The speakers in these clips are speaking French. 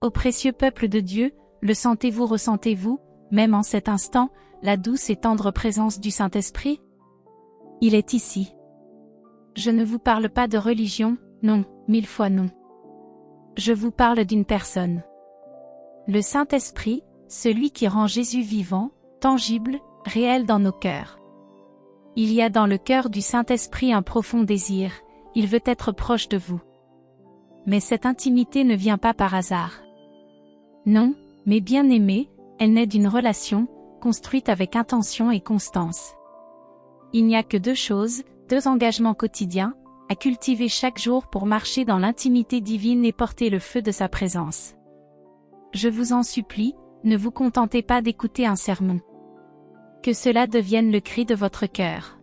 Ô précieux peuple de Dieu, le sentez-vous, ressentez-vous, même en cet instant, la douce et tendre présence du Saint-Esprit? Il est ici. Je ne vous parle pas de religion, non, 1000 fois non. Je vous parle d'une personne. Le Saint-Esprit, celui qui rend Jésus vivant, tangible, réel dans nos cœurs. Il y a dans le cœur du Saint-Esprit un profond désir, il veut être proche de vous. Mais cette intimité ne vient pas par hasard. Non, mais bien aimée, elle naît d'une relation, construite avec intention et constance. Il n'y a que deux choses, deux engagements quotidiens, à cultiver chaque jour pour marcher dans l'intimité divine et porter le feu de sa présence. Je vous en supplie, ne vous contentez pas d'écouter un sermon. Que cela devienne le cri de votre cœur.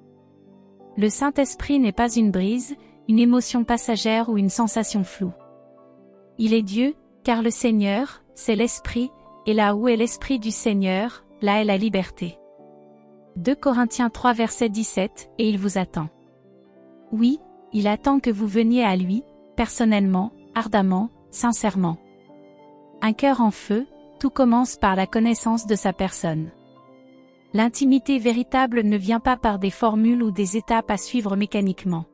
Le Saint-Esprit n'est pas une brise, une émotion passagère ou une sensation floue. Il est Dieu, car le Seigneur, c'est l'Esprit, et là où est l'Esprit du Seigneur, là est la liberté. 2 Corinthiens 3 verset 17, et il vous attend. Oui, il attend que vous veniez à lui, personnellement, ardemment, sincèrement. Un cœur en feu, tout commence par la connaissance de sa personne. L'intimité véritable ne vient pas par des formules ou des étapes à suivre mécaniquement.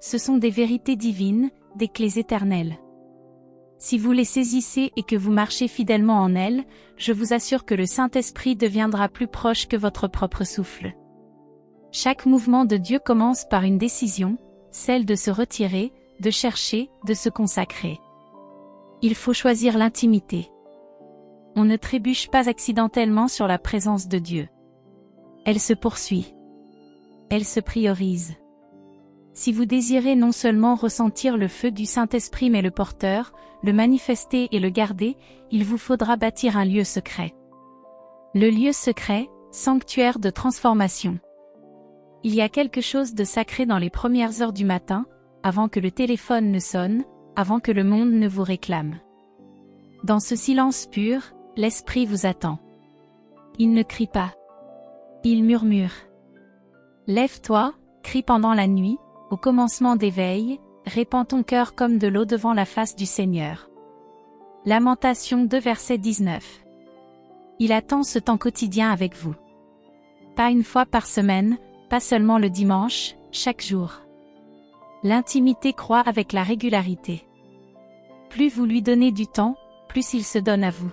Ce sont des vérités divines, des clés éternelles. Si vous les saisissez et que vous marchez fidèlement en elles, je vous assure que le Saint-Esprit deviendra plus proche que votre propre souffle. Chaque mouvement de Dieu commence par une décision, celle de se retirer, de chercher, de se consacrer. Il faut choisir l'intimité. On ne trébuche pas accidentellement sur la présence de Dieu. Elle se poursuit. Elle se priorise. Si vous désirez non seulement ressentir le feu du Saint-Esprit mais le porteur, le manifester et le garder, il vous faudra bâtir un lieu secret. Le lieu secret, sanctuaire de transformation. Il y a quelque chose de sacré dans les premières heures du matin, avant que le téléphone ne sonne, avant que le monde ne vous réclame. Dans ce silence pur, l'Esprit vous attend. Il ne crie pas. Il murmure. Lève-toi, crie pendant la nuit, au commencement des veilles, répands ton cœur comme de l'eau devant la face du Seigneur. Lamentation 2 verset 19. Il attend ce temps quotidien avec vous. Pas une fois par semaine, pas seulement le dimanche, chaque jour. L'intimité croît avec la régularité. Plus vous lui donnez du temps, plus il se donne à vous.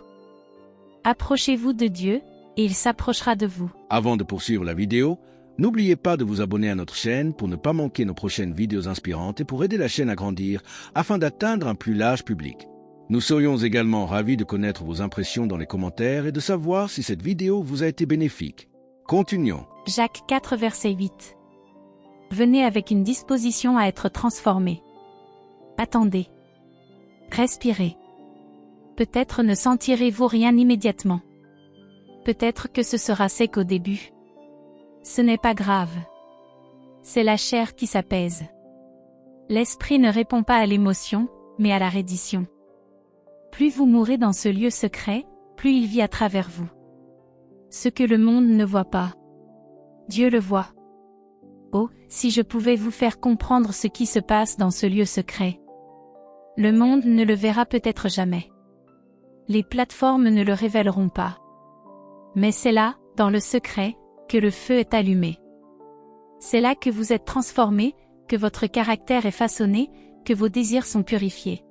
Approchez-vous de Dieu, et il s'approchera de vous. Avant de poursuivre la vidéo, n'oubliez pas de vous abonner à notre chaîne pour ne pas manquer nos prochaines vidéos inspirantes et pour aider la chaîne à grandir afin d'atteindre un plus large public. Nous serions également ravis de connaître vos impressions dans les commentaires et de savoir si cette vidéo vous a été bénéfique. Continuons. Jacques 4 verset 8. Venez avec une disposition à être transformé. Attendez. Respirez. Peut-être ne sentirez-vous rien immédiatement. Peut-être que ce sera sec au début. Ce n'est pas grave. C'est la chair qui s'apaise. L'esprit ne répond pas à l'émotion, mais à la reddition. Plus vous mourrez dans ce lieu secret, plus il vit à travers vous. Ce que le monde ne voit pas, Dieu le voit. Oh, si je pouvais vous faire comprendre ce qui se passe dans ce lieu secret. Le monde ne le verra peut-être jamais. Les plateformes ne le révéleront pas. Mais c'est là, dans le secret, que le feu est allumé. C'est là que vous êtes transformé, que votre caractère est façonné, que vos désirs sont purifiés.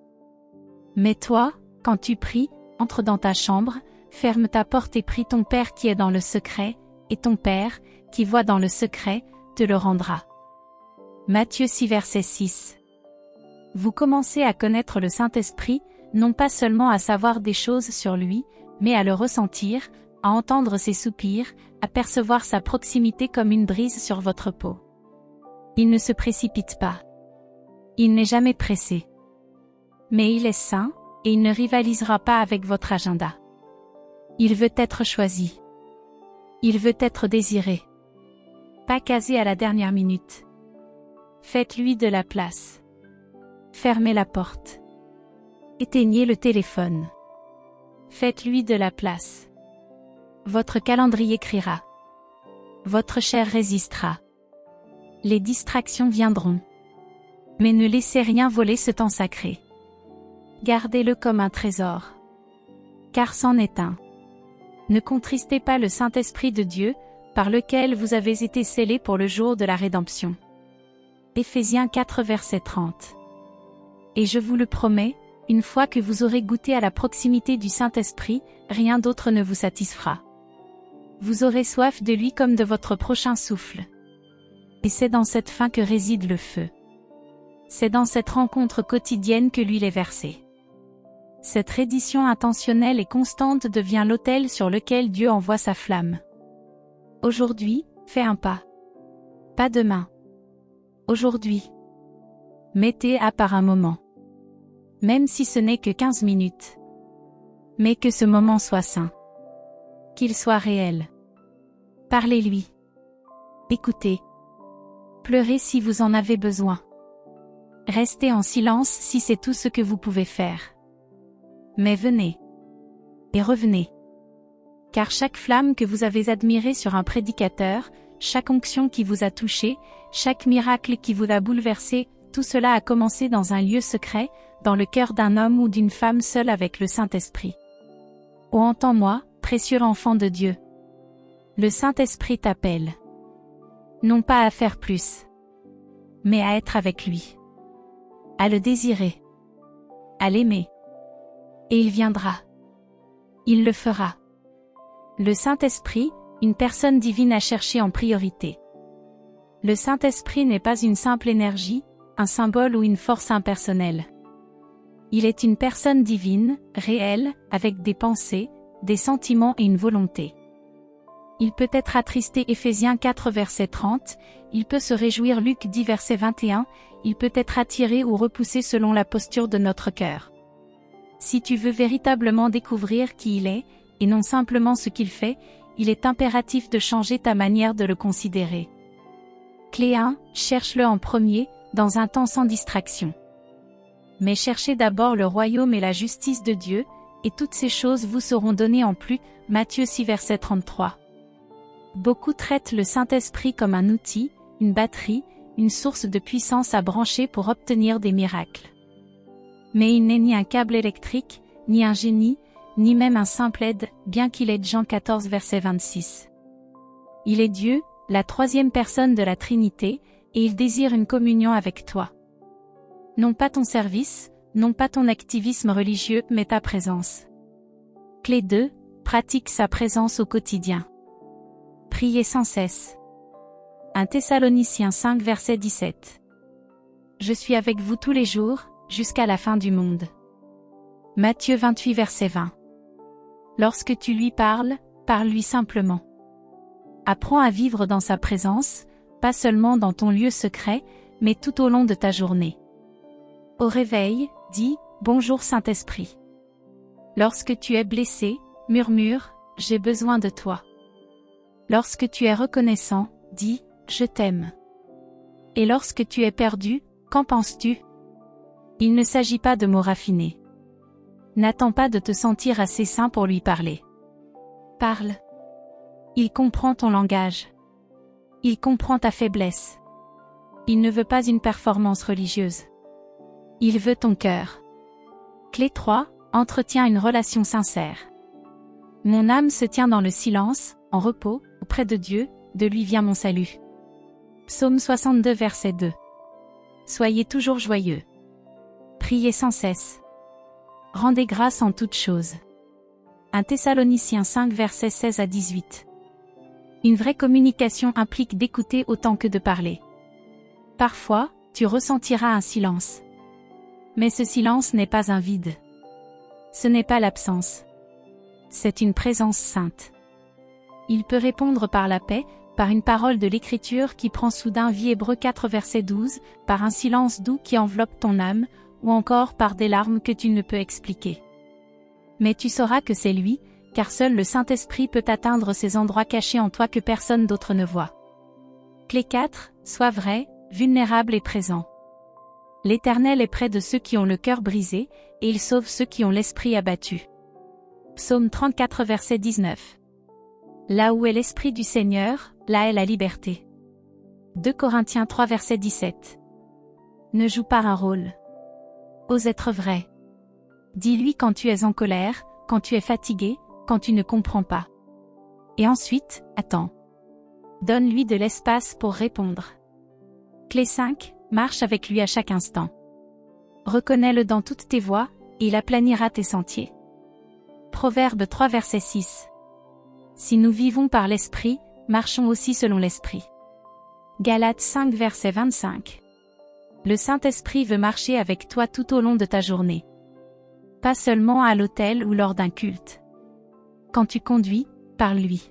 Mais toi, quand tu pries, entre dans ta chambre, ferme ta porte et prie ton Père qui est dans le secret, et ton Père, qui voit dans le secret, te le rendra. Matthieu 6 verset 6. Vous commencez à connaître le Saint-Esprit, non pas seulement à savoir des choses sur lui, mais à le ressentir, à entendre ses soupirs, à percevoir sa proximité comme une brise sur votre peau. Il ne se précipite pas. Il n'est jamais pressé. Mais il est saint, et il ne rivalisera pas avec votre agenda. Il veut être choisi. Il veut être désiré. Pas casé à la dernière minute. Faites-lui de la place. Fermez la porte. Éteignez le téléphone. Faites-lui de la place. Votre calendrier criera. Votre chair résistera. Les distractions viendront. Mais ne laissez rien voler ce temps sacré. Gardez-le comme un trésor. Car c'en est un. Ne contristez pas le Saint-Esprit de Dieu, par lequel vous avez été scellés pour le jour de la rédemption. Éphésiens 4 verset 30. Et je vous le promets, une fois que vous aurez goûté à la proximité du Saint-Esprit, rien d'autre ne vous satisfera. Vous aurez soif de lui comme de votre prochain souffle. Et c'est dans cette faim que réside le feu. C'est dans cette rencontre quotidienne que l'huile est versée. Cette reddition intentionnelle et constante devient l'autel sur lequel Dieu envoie sa flamme. Aujourd'hui, fais un pas. Pas demain. Aujourd'hui. Mettez à part un moment. Même si ce n'est que 15 minutes. Mais que ce moment soit saint. Qu'il soit réel. Parlez-lui. Écoutez. Pleurez si vous en avez besoin. Restez en silence si c'est tout ce que vous pouvez faire. Mais venez. Et revenez. Car chaque flamme que vous avez admirée sur un prédicateur, chaque onction qui vous a touché, chaque miracle qui vous a bouleversé, tout cela a commencé dans un lieu secret, dans le cœur d'un homme ou d'une femme seule avec le Saint-Esprit. Oh, entends-moi, précieux enfant de Dieu. Le Saint-Esprit t'appelle. Non pas à faire plus, mais à être avec lui. À le désirer. À l'aimer. Et il viendra. Il le fera. Le Saint-Esprit, une personne divine à chercher en priorité. Le Saint-Esprit n'est pas une simple énergie, un symbole ou une force impersonnelle. Il est une personne divine, réelle, avec des pensées, des sentiments et une volonté. Il peut être attristé Éphésiens 4 verset 30, il peut se réjouir Luc 10 verset 21, il peut être attiré ou repoussé selon la posture de notre cœur. Si tu veux véritablement découvrir qui il est, et non simplement ce qu'il fait, il est impératif de changer ta manière de le considérer. Clé 1, cherche-le en premier, dans un temps sans distraction. Mais cherchez d'abord le royaume et la justice de Dieu, et toutes ces choses vous seront données en plus, Matthieu 6 verset 33. Beaucoup traitent le Saint-Esprit comme un outil, une batterie, une source de puissance à brancher pour obtenir des miracles. Mais il n'est ni un câble électrique, ni un génie, ni même un simple aide, bien qu'il ait Jean 14 verset 26. Il est Dieu, la troisième personne de la Trinité, et il désire une communion avec toi. Non pas ton service, non pas ton activisme religieux, mais ta présence. Clé 2, pratique sa présence au quotidien. Priez sans cesse. 1 Thessaloniciens 5 verset 17. Je suis avec vous tous les jours, jusqu'à la fin du monde. Matthieu 28 verset 20. Lorsque tu lui parles, parle-lui simplement. Apprends à vivre dans sa présence, pas seulement dans ton lieu secret, mais tout au long de ta journée. Au réveil, dis « Bonjour Saint-Esprit ». Lorsque tu es blessé, murmure « J'ai besoin de toi ». Lorsque tu es reconnaissant, dis « Je t'aime ». Et lorsque tu es perdu, qu'en penses-tu? Il ne s'agit pas de mots raffinés. N'attends pas de te sentir assez saint pour lui parler. Parle. Il comprend ton langage. Il comprend ta faiblesse. Il ne veut pas une performance religieuse. Il veut ton cœur. Clé 3, entretiens une relation sincère. Mon âme se tient dans le silence, en repos, auprès de Dieu, de lui vient mon salut. Psaume 62 verset 2. Soyez toujours joyeux. Priez sans cesse. Rendez grâce en toutes choses. 1 Thessaloniciens 5 versets 16 à 18. Une vraie communication implique d'écouter autant que de parler. Parfois, tu ressentiras un silence. Mais ce silence n'est pas un vide. Ce n'est pas l'absence. C'est une présence sainte. Il peut répondre par la paix, par une parole de l'Écriture qui prend soudain vie Hébreux 4 verset 12, par un silence doux qui enveloppe ton âme, ou encore par des larmes que tu ne peux expliquer. Mais tu sauras que c'est lui, car seul le Saint-Esprit peut atteindre ces endroits cachés en toi que personne d'autre ne voit. Clé 4, sois vrai, vulnérable et présent. L'Éternel est près de ceux qui ont le cœur brisé, et il sauve ceux qui ont l'esprit abattu. Psaume 34 verset 19. Là où est l'Esprit du Seigneur, là est la liberté. 2 Corinthiens 3 verset 17. Ne joue pas un rôle. Ose être vrai. Dis-lui quand tu es en colère, quand tu es fatigué, quand tu ne comprends pas. Et ensuite, attends. Donne-lui de l'espace pour répondre. Clé 5, marche avec lui à chaque instant. Reconnais-le dans toutes tes voies, et il aplanira tes sentiers. Proverbe 3 verset 6. Si nous vivons par l'esprit, marchons aussi selon l'esprit. Galates 5 verset 25. Le Saint-Esprit veut marcher avec toi tout au long de ta journée. Pas seulement à l'autel ou lors d'un culte. Quand tu conduis, parle-lui.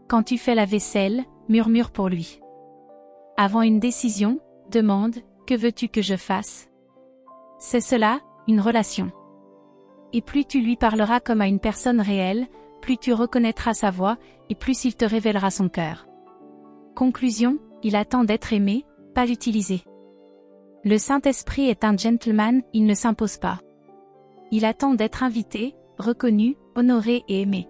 Quand tu fais la vaisselle, murmure pour lui. Avant une décision, demande, que veux-tu que je fasse? C'est cela, une relation. Et plus tu lui parleras comme à une personne réelle, plus tu reconnaîtras sa voix, et plus il te révélera son cœur. Conclusion, il attend d'être aimé, pas utilisé. Le Saint-Esprit est un gentleman, il ne s'impose pas. Il attend d'être invité, reconnu, honoré et aimé.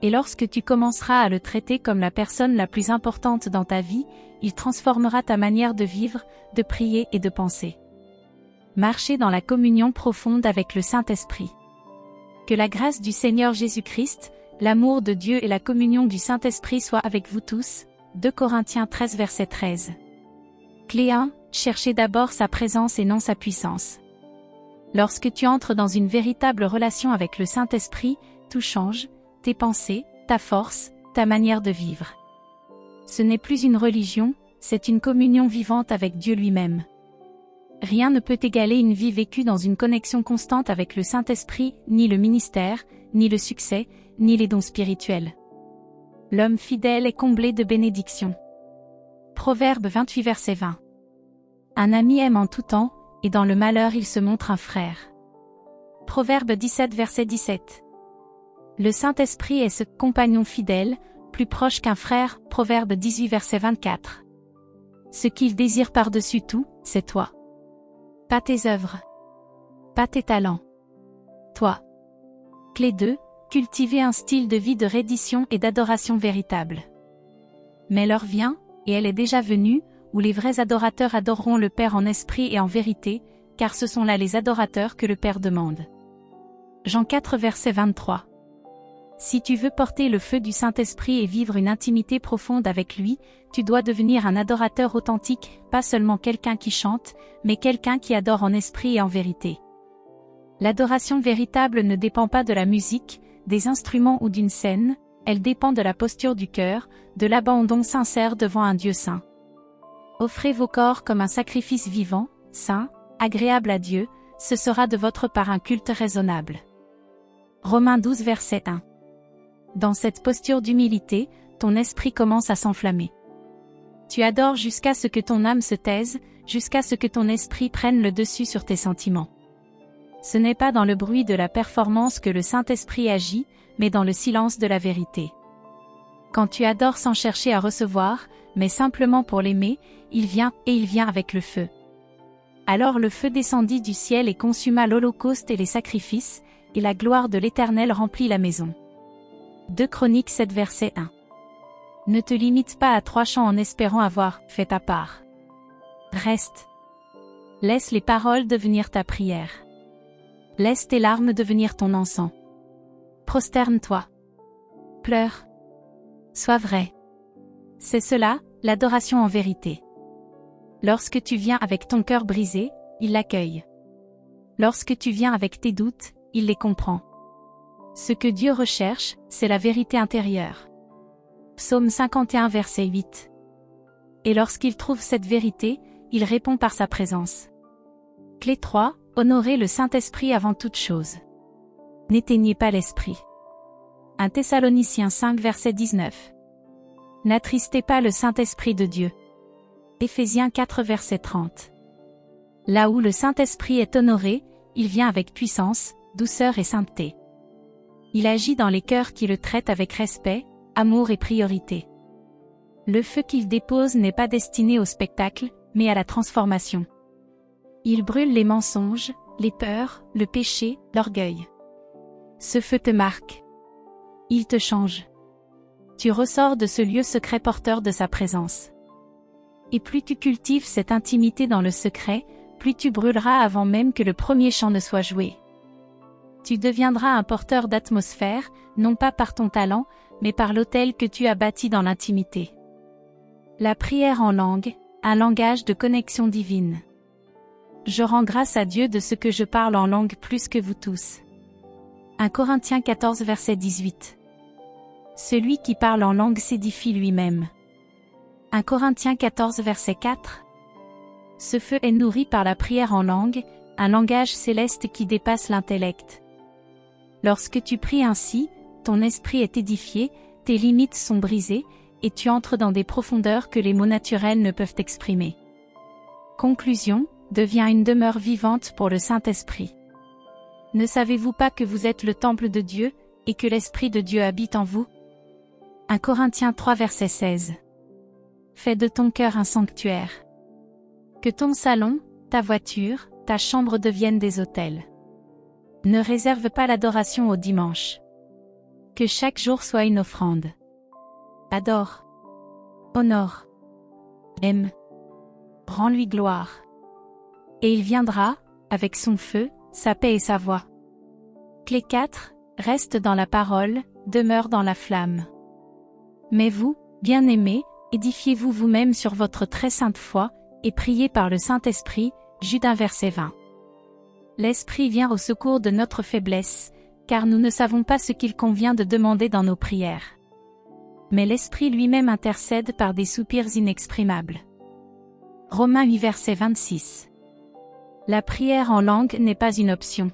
Et lorsque tu commenceras à le traiter comme la personne la plus importante dans ta vie, il transformera ta manière de vivre, de prier et de penser. Marchez dans la communion profonde avec le Saint-Esprit. Que la grâce du Seigneur Jésus-Christ, l'amour de Dieu et la communion du Saint-Esprit soient avec vous tous. 2 Corinthiens 13 verset 13. Clé 1, cherchez d'abord sa présence et non sa puissance. Lorsque tu entres dans une véritable relation avec le Saint-Esprit, tout change, tes pensées, ta force, ta manière de vivre. Ce n'est plus une religion, c'est une communion vivante avec Dieu lui-même. Rien ne peut égaler une vie vécue dans une connexion constante avec le Saint-Esprit, ni le ministère, ni le succès, ni les dons spirituels. L'homme fidèle est comblé de bénédictions. Proverbe 28 verset 20. Un ami aime en tout temps, et dans le malheur il se montre un frère. Proverbe 17 verset 17. Le Saint-Esprit est ce compagnon fidèle, plus proche qu'un frère. Proverbe 18 verset 24. Ce qu'il désire par-dessus tout, c'est toi. Pas tes œuvres. Pas tes talents. Toi. Clé 2, cultiver un style de vie de reddition et d'adoration véritable. Mais l'heure vient, et elle est déjà venue, où les vrais adorateurs adoreront le Père en esprit et en vérité, car ce sont là les adorateurs que le Père demande. Jean 4 verset 23. Si tu veux porter le feu du Saint-Esprit et vivre une intimité profonde avec lui, tu dois devenir un adorateur authentique, pas seulement quelqu'un qui chante, mais quelqu'un qui adore en esprit et en vérité. L'adoration véritable ne dépend pas de la musique, des instruments ou d'une scène, elle dépend de la posture du cœur, de l'abandon sincère devant un Dieu saint. Offrez vos corps comme un sacrifice vivant, saint, agréable à Dieu, ce sera de votre part un culte raisonnable. Romains 12 verset 1. Dans cette posture d'humilité, ton esprit commence à s'enflammer. Tu adores jusqu'à ce que ton âme se taise, jusqu'à ce que ton esprit prenne le dessus sur tes sentiments. Ce n'est pas dans le bruit de la performance que le Saint-Esprit agit, mais dans le silence de la vérité. Quand tu adores sans chercher à recevoir, mais simplement pour l'aimer, il vient, et il vient avec le feu. Alors le feu descendit du ciel et consuma l'holocauste et les sacrifices, et la gloire de l'Éternel remplit la maison. 2 Chroniques 7 verset 1. Ne te limite pas à 3 chants en espérant avoir fait ta part. Reste. Laisse les paroles devenir ta prière. Laisse tes larmes devenir ton encens. Prosterne-toi. Pleure. Sois vrai. C'est cela, l'adoration en vérité. Lorsque tu viens avec ton cœur brisé, il l'accueille. Lorsque tu viens avec tes doutes, il les comprend. Ce que Dieu recherche, c'est la vérité intérieure. Psaume 51 verset 8. Et lorsqu'il trouve cette vérité, il répond par sa présence. Clé 3, honorer le Saint-Esprit avant toute chose. N'éteignez pas l'esprit. 1 Thessaloniciens 5 verset 19. N'attristez pas le Saint-Esprit de Dieu. Éphésiens 4 verset 30. Là où le Saint-Esprit est honoré, il vient avec puissance, douceur et sainteté. Il agit dans les cœurs qui le traitent avec respect, amour et priorité. Le feu qu'il dépose n'est pas destiné au spectacle, mais à la transformation. Il brûle les mensonges, les peurs, le péché, l'orgueil. Ce feu te marque. Il te change. Tu ressors de ce lieu secret porteur de sa présence. Et plus tu cultives cette intimité dans le secret, plus tu brûleras avant même que le premier chant ne soit joué. Tu deviendras un porteur d'atmosphère, non pas par ton talent, mais par l'autel que tu as bâti dans l'intimité. La prière en langue, un langage de connexion divine. Je rends grâce à Dieu de ce que je parle en langue plus que vous tous. 1 Corinthiens 14 verset 18. Celui qui parle en langue s'édifie lui-même. 1 Corinthiens 14 verset 4. Ce feu est nourri par la prière en langue, un langage céleste qui dépasse l'intellect. Lorsque tu pries ainsi, ton esprit est édifié, tes limites sont brisées, et tu entres dans des profondeurs que les mots naturels ne peuvent exprimer. Conclusion, deviens une demeure vivante pour le Saint-Esprit. Ne savez-vous pas que vous êtes le temple de Dieu, et que l'Esprit de Dieu habite en vous? 1 Corinthiens 3 verset 16. Fais de ton cœur un sanctuaire. Que ton salon, ta voiture, ta chambre deviennent des autels. Ne réserve pas l'adoration au dimanche. Que chaque jour soit une offrande. Adore. Honore. Aime. Rends-lui gloire. Et il viendra, avec son feu, sa paix et sa voix. Clé 4, reste dans la parole, demeure dans la flamme. Mais vous, bien-aimés, édifiez-vous vous-même sur votre très sainte foi, et priez par le Saint-Esprit, Jude 1 verset 20. L'Esprit vient au secours de notre faiblesse, car nous ne savons pas ce qu'il convient de demander dans nos prières. Mais l'Esprit lui-même intercède par des soupirs inexprimables. Romains 8 verset 26. La prière en langue n'est pas une option.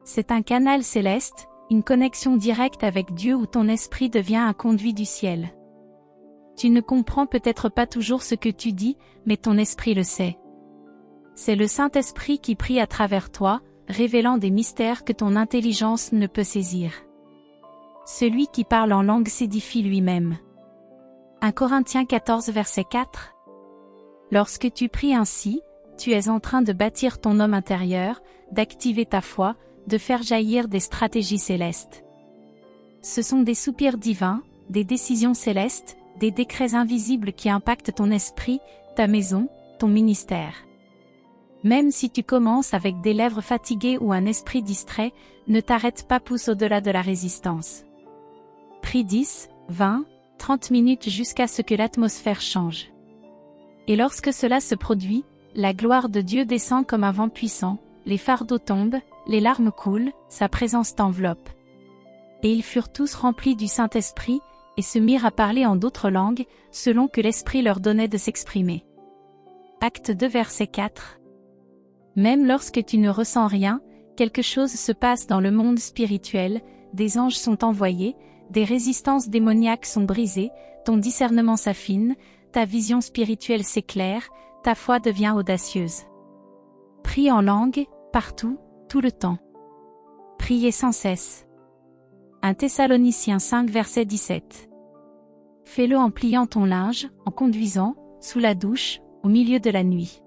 C'est un canal céleste, une connexion directe avec Dieu où ton esprit devient un conduit du ciel. Tu ne comprends peut-être pas toujours ce que tu dis, mais ton esprit le sait. C'est le Saint-Esprit qui prie à travers toi, révélant des mystères que ton intelligence ne peut saisir. Celui qui parle en langue s'édifie lui-même. 1 Corinthiens 14 verset 4. Lorsque tu pries ainsi, tu es en train de bâtir ton homme intérieur, d'activer ta foi, de faire jaillir des stratégies célestes. Ce sont des soupirs divins, des décisions célestes, des décrets invisibles qui impactent ton esprit, ta maison, ton ministère. Même si tu commences avec des lèvres fatiguées ou un esprit distrait, ne t'arrête pas, pousse au-delà de la résistance. Prie 10, 20, 30 minutes jusqu'à ce que l'atmosphère change. Et lorsque cela se produit, la gloire de Dieu descend comme un vent puissant, les fardeaux tombent, les larmes coulent, sa présence t'enveloppe. Et ils furent tous remplis du Saint-Esprit, et se mirent à parler en d'autres langues, selon que l'Esprit leur donnait de s'exprimer. Acte 2 verset 4. Même lorsque tu ne ressens rien, quelque chose se passe dans le monde spirituel, des anges sont envoyés, des résistances démoniaques sont brisées, ton discernement s'affine, ta vision spirituelle s'éclaire, ta foi devient audacieuse. Prie en langue, partout, tout le temps. Priez sans cesse. 1 Thessaloniciens 5 verset 17. Fais-le en pliant ton linge, en conduisant, sous la douche, au milieu de la nuit.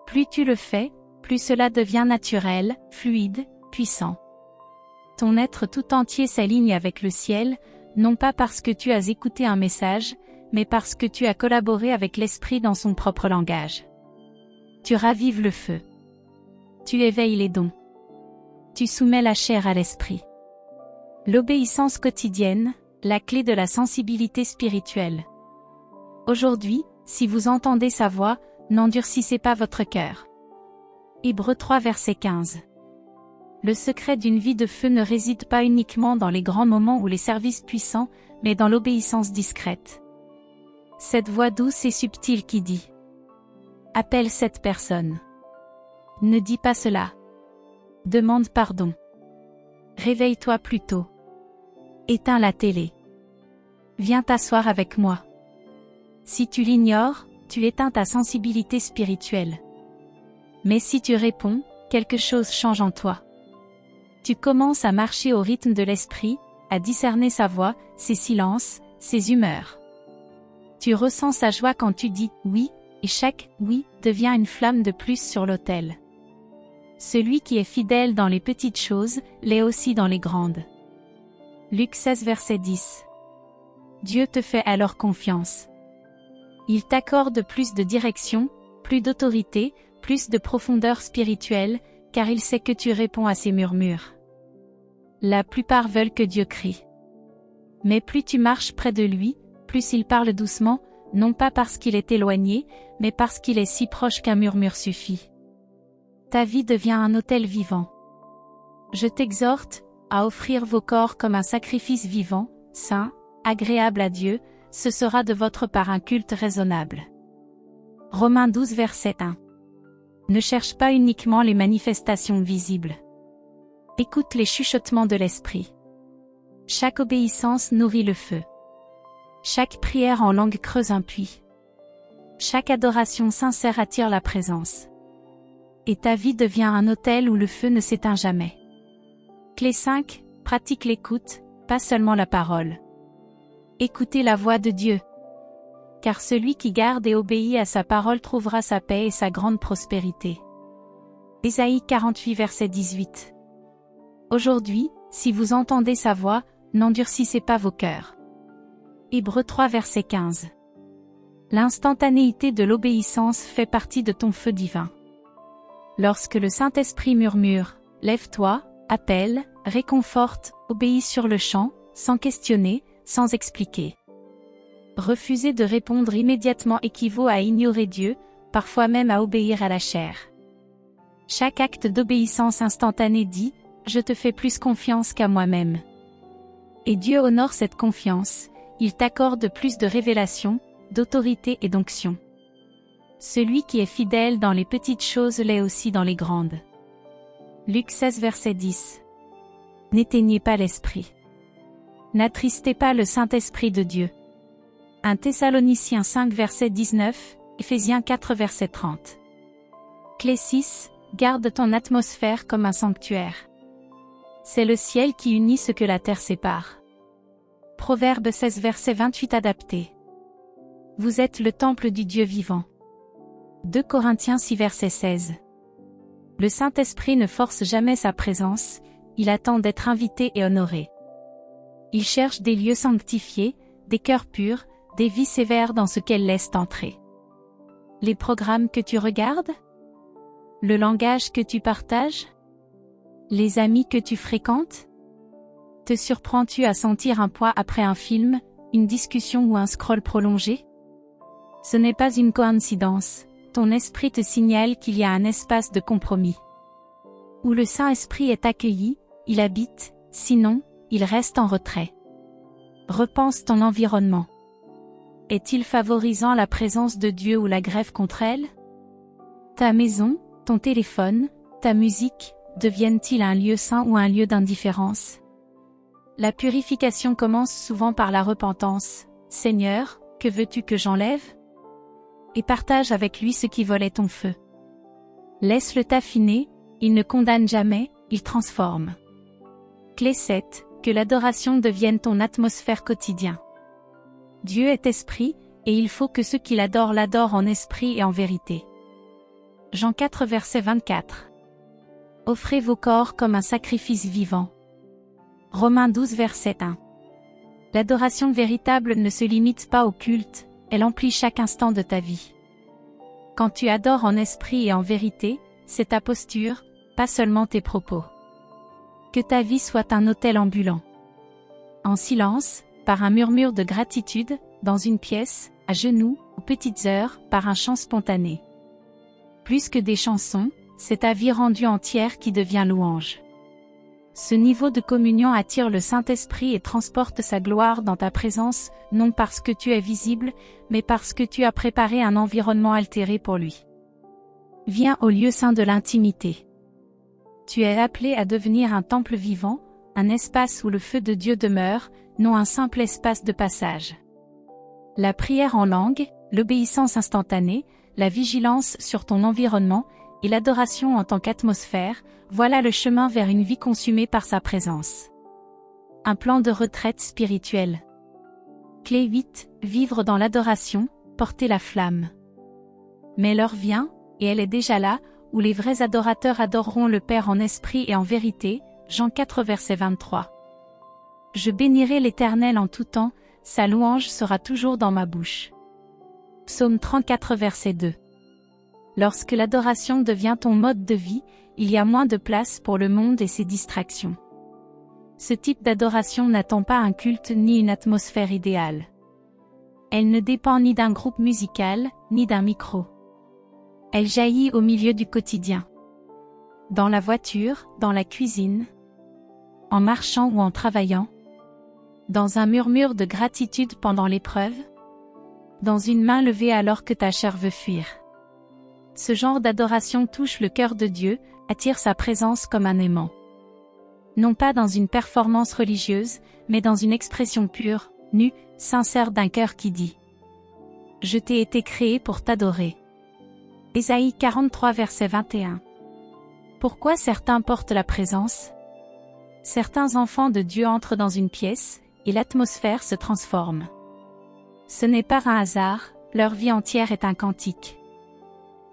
Plus tu le fais, plus cela devient naturel, fluide, puissant. Ton être tout entier s'aligne avec le ciel, non pas parce que tu as écouté un message, mais parce que tu as collaboré avec l'Esprit dans son propre langage. Tu ravives le feu. Tu éveilles les dons. Tu soumets la chair à l'esprit. L'obéissance quotidienne, la clé de la sensibilité spirituelle. Aujourd'hui, si vous entendez sa voix, n'endurcissez pas votre cœur. Hébreux 3 verset 15. Le secret d'une vie de feu ne réside pas uniquement dans les grands moments ou les services puissants, mais dans l'obéissance discrète. Cette voix douce et subtile qui dit « Appelle cette personne. Ne dis pas cela. Demande pardon. Réveille-toi plus tôt. Éteins la télé. Viens t'asseoir avec moi. » Si tu l'ignores, tu éteins ta sensibilité spirituelle. Mais si tu réponds, quelque chose change en toi. Tu commences à marcher au rythme de l'esprit, à discerner sa voix, ses silences, ses humeurs. Tu ressens sa joie quand tu dis « oui », et chaque « oui » devient une flamme de plus sur l'autel. Celui qui est fidèle dans les petites choses, l'est aussi dans les grandes. Luc 16 verset 10. Dieu te fait alors confiance. Il t'accorde plus de direction, plus d'autorité, plus de profondeur spirituelle, car il sait que tu réponds à ses murmures. La plupart veulent que Dieu crie. Mais plus tu marches près de lui, plus il parle doucement, non pas parce qu'il est éloigné, mais parce qu'il est si proche qu'un murmure suffit. Ta vie devient un autel vivant. Je t'exhorte à offrir vos corps comme un sacrifice vivant, saint, agréable à Dieu, ce sera de votre part un culte raisonnable. Romains 12 verset 1. Ne cherche pas uniquement les manifestations visibles. Écoute les chuchotements de l'esprit. Chaque obéissance nourrit le feu. Chaque prière en langue creuse un puits. Chaque adoration sincère attire la présence. Et ta vie devient un autel où le feu ne s'éteint jamais. Clé 5, pratique l'écoute, pas seulement la parole. Écoutez la voix de Dieu. Car celui qui garde et obéit à sa parole trouvera sa paix et sa grande prospérité. Ésaïe 48 verset 18. Aujourd'hui, si vous entendez sa voix, n'endurcissez pas vos cœurs. Hébreux 3 verset 15. L'instantanéité de l'obéissance fait partie de ton feu divin. Lorsque le Saint-Esprit murmure, lève-toi, appelle, réconforte, obéis sur le champ, sans questionner, sans expliquer. Refuser de répondre immédiatement équivaut à ignorer Dieu, parfois même à obéir à la chair. Chaque acte d'obéissance instantanée dit « Je te fais plus confiance qu'à moi-même ». Et Dieu honore cette confiance, il t'accorde plus de révélation, d'autorité et d'onction. Celui qui est fidèle dans les petites choses l'est aussi dans les grandes. Luc 16 verset 10. N'éteignez pas l'esprit. N'attristez pas le Saint-Esprit de Dieu. 1 Thessaloniciens 5 verset 19, Éphésiens 4 verset 30. Clé 6, garde ton atmosphère comme un sanctuaire. C'est le ciel qui unit ce que la terre sépare. Proverbe 16 verset 28 adapté. Vous êtes le temple du Dieu vivant. 2 Corinthiens 6 verset 16. Le Saint-Esprit ne force jamais sa présence, il attend d'être invité et honoré. Il cherche des lieux sanctifiés, des cœurs purs, des vies sévères dans ce qu'elle laisse entrer. Les programmes que tu regardes? Le langage que tu partages? Les amis que tu fréquentes? Te surprends-tu à sentir un poids après un film, une discussion ou un scroll prolongé? Ce n'est pas une coïncidence, ton esprit te signale qu'il y a un espace de compromis. Où le Saint-Esprit est accueilli, il habite, sinon, il reste en retrait. Repense ton environnement. Est-il favorisant la présence de Dieu ou la grève contre elle? Ta maison, ton téléphone, ta musique, deviennent-ils un lieu saint ou un lieu d'indifférence? La purification commence souvent par la repentance. Seigneur, que veux-tu que j'enlève? Et partage avec lui ce qui volait ton feu. Laisse-le t'affiner, il ne condamne jamais, il transforme. Clé 7, que l'adoration devienne ton atmosphère quotidien. Dieu est esprit, et il faut que ceux qui l'adorent l'adorent en esprit et en vérité. Jean 4 verset 24. Offrez vos corps comme un sacrifice vivant. Romains 12 verset 1. L'adoration véritable ne se limite pas au culte, elle emplit chaque instant de ta vie. Quand tu adores en esprit et en vérité, c'est ta posture, pas seulement tes propos. Que ta vie soit un autel ambulant. En silence, par un murmure de gratitude, dans une pièce, à genoux, aux petites heures, par un chant spontané. Plus que des chansons, c'est ta vie rendue entière qui devient louange. Ce niveau de communion attire le Saint-Esprit et transporte sa gloire dans ta présence, non parce que tu es visible, mais parce que tu as préparé un environnement altéré pour lui. Viens au lieu saint de l'intimité. Tu es appelé à devenir un temple vivant, un espace où le feu de Dieu demeure, non un simple espace de passage. La prière en langue, l'obéissance instantanée, la vigilance sur ton environnement, et l'adoration en tant qu'atmosphère, voilà le chemin vers une vie consumée par sa présence. Un plan de retraite spirituelle. Clé 8, vivre dans l'adoration, porter la flamme. Mais l'heure vient, et elle est déjà là, où les vrais adorateurs adoreront le Père en esprit et en vérité, Jean 4 verset 23. Je bénirai l'Éternel en tout temps, sa louange sera toujours dans ma bouche. Psaume 34 verset 2. Lorsque l'adoration devient ton mode de vie, il y a moins de place pour le monde et ses distractions. Ce type d'adoration n'attend pas un culte ni une atmosphère idéale. Elle ne dépend ni d'un groupe musical, ni d'un micro. Elle jaillit au milieu du quotidien. Dans la voiture, dans la cuisine, en marchant ou en travaillant, dans un murmure de gratitude pendant l'épreuve, dans une main levée alors que ta chair veut fuir. Ce genre d'adoration touche le cœur de Dieu, attire sa présence comme un aimant. Non pas dans une performance religieuse, mais dans une expression pure, nue, sincère d'un cœur qui dit « Je t'ai été créé pour t'adorer ». Ésaïe 43 verset 21. Pourquoi certains portent la présence? Certains enfants de Dieu entrent dans une pièce, et l'atmosphère se transforme. Ce n'est pas un hasard, leur vie entière est un cantique.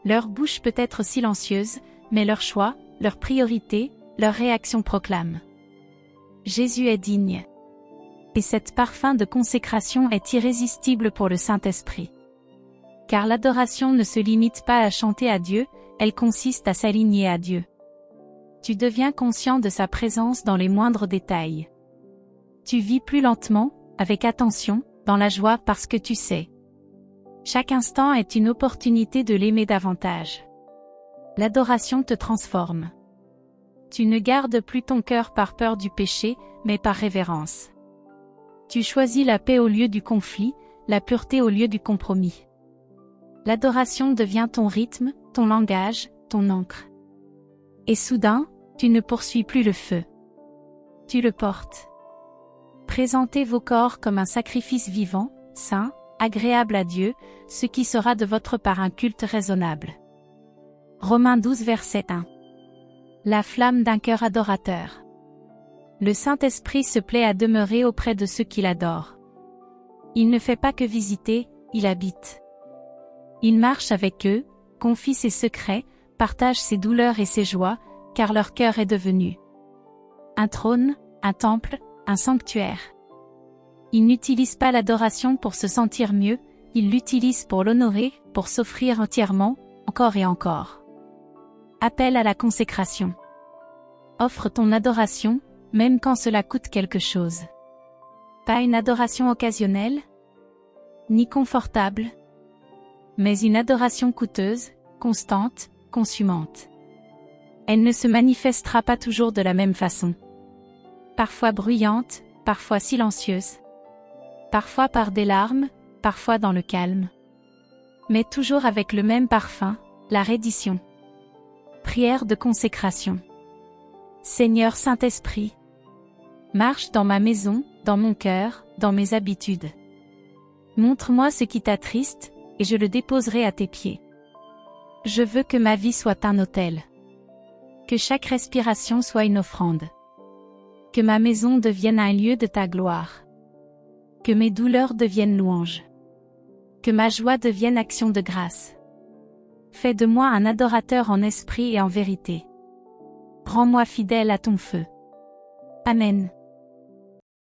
Leur bouche peut être silencieuse, mais leur choix, leur priorité, leur réaction proclament « Jésus est digne ». Et cet parfum de consécration est irrésistible pour le Saint-Esprit. Car l'adoration ne se limite pas à chanter à Dieu, elle consiste à s'aligner à Dieu. Tu deviens conscient de sa présence dans les moindres détails. Tu vis plus lentement, avec attention, dans la joie parce que tu sais. Chaque instant est une opportunité de l'aimer davantage. L'adoration te transforme. Tu ne gardes plus ton cœur par peur du péché, mais par révérence. Tu choisis la paix au lieu du conflit, la pureté au lieu du compromis. L'adoration devient ton rythme, ton langage, ton encre. Et soudain, tu ne poursuis plus le feu. Tu le portes. Présentez vos corps comme un sacrifice vivant, saint, agréable à Dieu, ce qui sera de votre part un culte raisonnable. Romains 12 verset 1. La flamme d'un cœur adorateur. Le Saint-Esprit se plaît à demeurer auprès de ceux qui l'adorent. Il ne fait pas que visiter, il habite. Il marche avec eux, confie ses secrets, partage ses douleurs et ses joies, car leur cœur est devenu un trône, un temple, un sanctuaire. Il n'utilise pas l'adoration pour se sentir mieux, il l'utilise pour l'honorer, pour s'offrir entièrement, encore et encore. Appel à la consécration. Offre ton adoration, même quand cela coûte quelque chose. Pas une adoration occasionnelle, ni confortable, mais une adoration coûteuse, constante, consumante. Elle ne se manifestera pas toujours de la même façon. Parfois bruyante, parfois silencieuse. Parfois par des larmes, parfois dans le calme. Mais toujours avec le même parfum, la reddition. Prière de consécration. Seigneur Saint-Esprit, marche dans ma maison, dans mon cœur, dans mes habitudes. Montre-moi ce qui t'attriste, et je le déposerai à tes pieds. Je veux que ma vie soit un autel. Que chaque respiration soit une offrande. Que ma maison devienne un lieu de ta gloire. Que mes douleurs deviennent louanges. Que ma joie devienne action de grâce. Fais de moi un adorateur en esprit et en vérité. Rends-moi fidèle à ton feu. Amen.